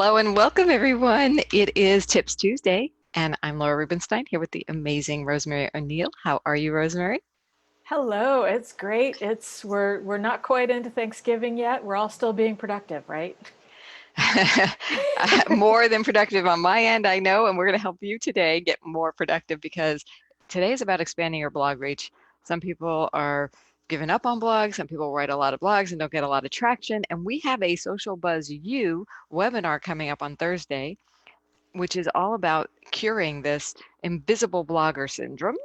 Hello and welcome, everyone. It is Tips Tuesday, and I'm Laura Rubenstein here with the amazing Rosemary O'Neill. How are you, Rosemary? Hello, it's great. We're not quite into Thanksgiving yet. We're all still being productive, right? More than productive on my end, I know, and we're going to help you today get more productive because today is about expanding your blog reach. Some people are giving up on blogs, some people write a lot of blogs and don't get a lot of traction, and we have a Social Buzz U webinar coming up on Thursday, which is all about curing this invisible blogger syndrome.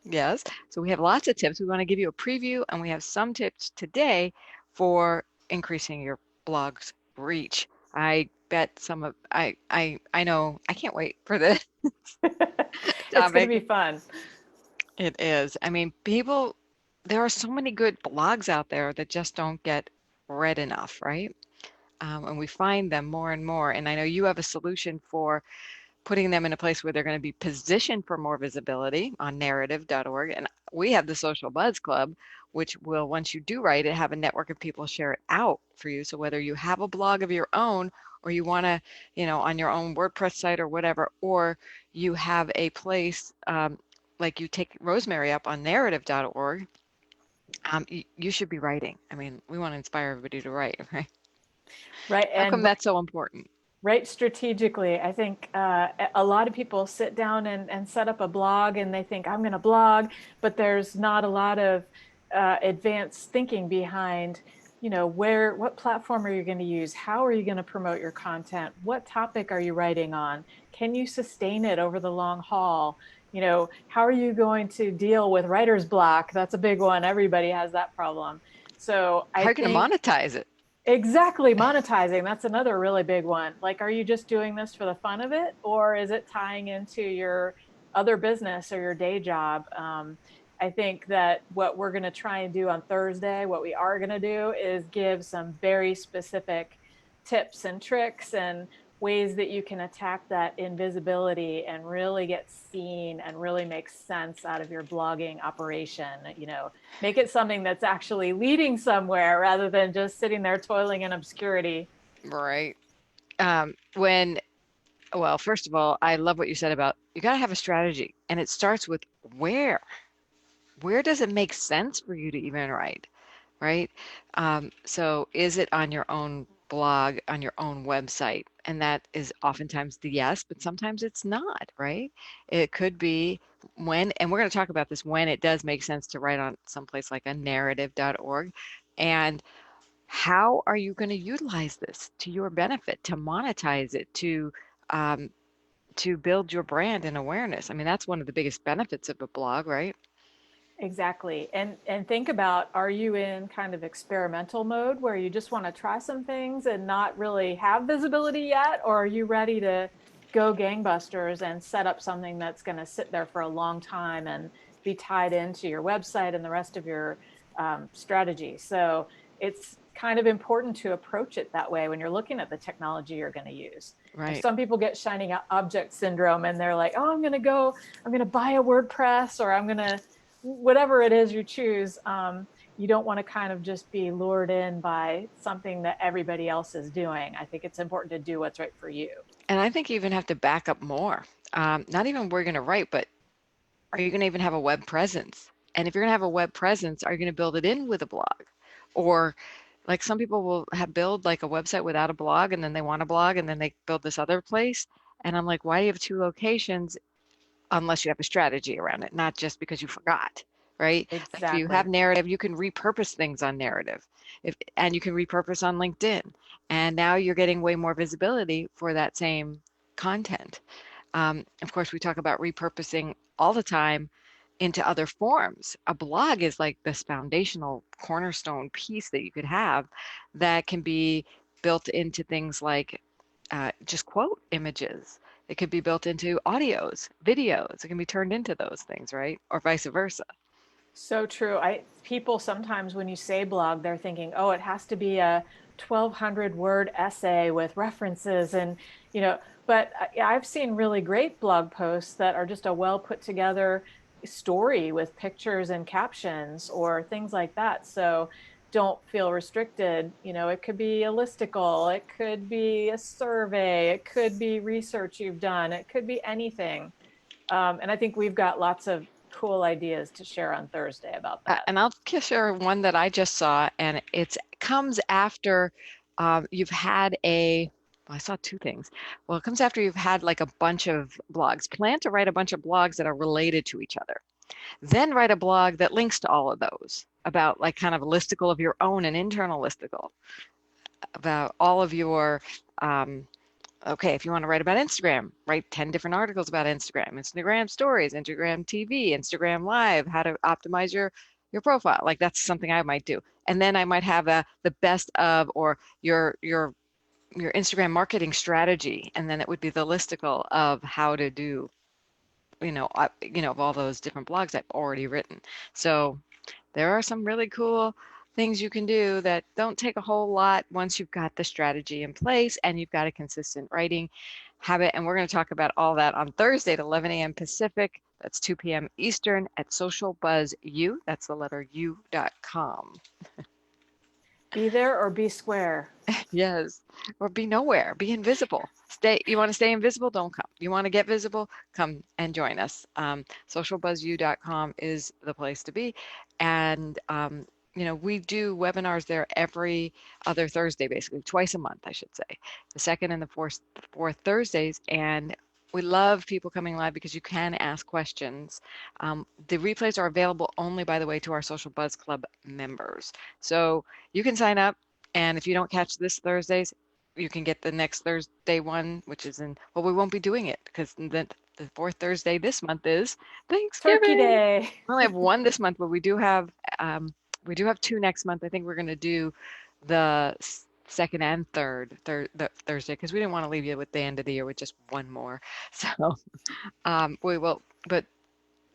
Yes. So we have lots of tips. We want to give you a preview, and we have some tips today for increasing your blog's reach. I bet some of I know I can't wait for this It's going to topic. be fun. It is. I mean, people, there are so many good blogs out there that just don't get read enough, right? And we find them more and more. And I know you have a solution for putting them in a place where they're going to be positioned for more visibility on narrative.org. And we have the Social Buzz Club, which will, once you do write it, have a network of people share it out for you. So whether you have a blog of your own or you want to, on your own WordPress site or whatever, or you have a place like you take Rosemary up on narrative.org, you should be writing. I mean, we want to inspire everybody to write, right? Right. How And come that's so important? write strategically. I think a lot of people sit down and set up a blog and they think, I'm going to blog, but there's not a lot of advanced thinking behind, what platform are you going to use? How are you going to promote your content? What topic are you writing on? Can you sustain it over the long haul? How are you going to deal with writer's block? That's a big one. Everybody has that problem. So How I are you going to think monetize it? exactly, monetizing, that's another really big one. Like, are you just doing this for the fun of it, or is it tying into your other business or your day job? I think that what we're going to try and do on Thursday, what we are going to do is give some very specific tips and tricks and ways that you can attack that invisibility and really get seen and really make sense out of your blogging operation. Make it something that's actually leading somewhere rather than just sitting there toiling in obscurity. Right. When Well, first of all, I love what you said about you got to have a strategy, and it starts with where. Where does it make sense for you to even write, right? So is it on your own blog, on your own website? And that is oftentimes the yes, but sometimes it's not, right? It could be when, and we're going to talk about this when it does make sense to write on someplace like a narrative.org. And how are you going to utilize this to your benefit, to monetize it, um, to build your brand and awareness? I mean, that's one of the biggest benefits of a blog, right? Exactly. And think about, are you in kind of experimental mode where you just want to try some things and not really have visibility yet? Or are you ready to go gangbusters and set up something that's going to sit there for a long time and be tied into your website and the rest of your strategy? So it's kind of important to approach it that way when you're looking at the technology you're going to use. Right. Some people get shining object syndrome and they're like, oh, I'm going to buy a WordPress, or I'm going to whatever it is you choose. You don't want to kind of just be lured in by something that everybody else is doing. I think it's important to do what's right for you. And I think you even have to back up more. Not even we're going to write, but are you going to even have a web presence? And if you're going to have a web presence, are you going to build it in with a blog? Or like some people will have build like a website without a blog and then they want a blog and then they build this other place. And I'm like, why do you have two locations unless you have a strategy around it, not just because you forgot, right? If you have Exactly. narrative, you can repurpose things on narrative. And you can repurpose on LinkedIn. And now you're getting way more visibility for that same content. Of course, we talk about repurposing all the time into other forms. A blog is like this foundational cornerstone piece that you could have that can be built into things like just quote images. It could be built into audios, videos. It can be turned into those things, right? Or vice versa. So true. I People sometimes when you say blog, they're thinking, oh, it has to be a 1,200 word essay with references and but I've seen really great blog posts that are just a well put together story with pictures and captions or things like that. So don't feel restricted. It could be a listicle, it could be a survey, it could be research you've done, it could be anything. And I think we've got lots of cool ideas to share on Thursday about that. And I'll share one that I just saw, and it comes after you've had well, I saw two things. Well, it comes after you've had like a bunch of blogs. Plan to write a bunch of blogs that are related to each other. Then write a blog that links to all of those about like kind of a listicle of your own, an internal listicle about all of your okay, if you want to write about Instagram, write 10 different articles about Instagram, Instagram stories, Instagram TV, Instagram live, how to optimize your profile. Like that's something I might do. And then I might have the best of or your Instagram marketing strategy. And then it would be the listicle of how to do, of all those different blogs I've already written. So there are some really cool things you can do that don't take a whole lot once you've got the strategy in place and you've got a consistent writing habit. And we're going to talk about all that on Thursday at 11 a.m. Pacific. That's 2 p.m. Eastern at Social Buzz U. That's the letter U.com. Be there or be square. Yes, or be nowhere, be invisible. You want to stay invisible? Don't come. You want to get visible? Come and join us. Socialbuzzu.com is the place to be. And, we do webinars there every other Thursday, basically twice a month, I should say, the second and the fourth Thursdays. And we love people coming live because you can ask questions. The replays are available only, by the way, to our Social Buzz Club members. So you can sign up. And if you don't catch this Thursdays, you can get the next Thursday one, which is we won't be doing it because the fourth Thursday this month is Thanksgiving. Turkey Day. We only have one this month, but we do have two next month. I think we're going to do the second and third Thursday because we didn't want to leave you with the end of the year with just one more. So we will, but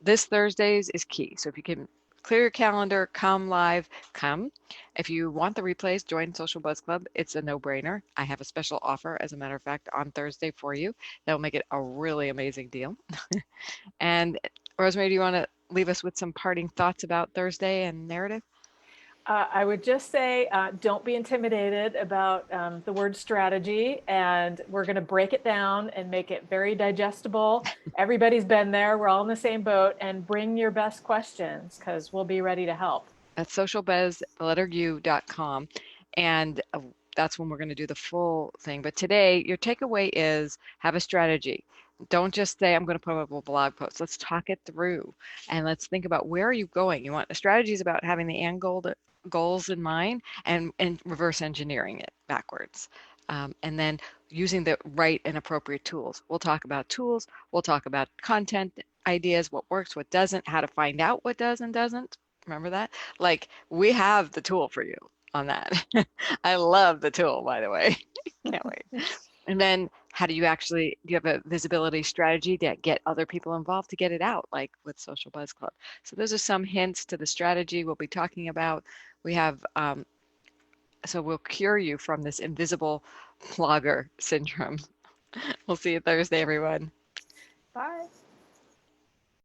this Thursdays is key. So if you can clear your calendar, come live, come. If you want the replays, join Social Buzz Club. It's a no-brainer. I have a special offer, as a matter of fact, on Thursday for you. That'll make it a really amazing deal. And Rosemary, do you want to leave us with some parting thoughts about Thursday and narrative? I would just say, don't be intimidated about the word strategy, and we're going to break it down and make it very digestible. Everybody's been there. We're all in the same boat, and bring your best questions because we'll be ready to help. That's socialbuzzu.com. And that's when we're going to do the full thing. But today, your takeaway is have a strategy. Don't just say, I'm going to put up a blog post. Let's talk it through and let's think about where are you going? You want a strategy is about having the end goals in mind and reverse engineering it backwards. And then using the right and appropriate tools. We'll talk about tools. We'll talk about content ideas, what works, what doesn't, how to find out what does and doesn't. Remember that? Like we have the tool for you on that. I love the tool, by the way. Can't wait. And then how do you have a visibility strategy to get other people involved to get it out, like with Social Buzz Club? So those are some hints to the strategy we'll be talking about. We have, so we'll cure you from this invisible blogger syndrome. We'll see you Thursday, everyone. Bye.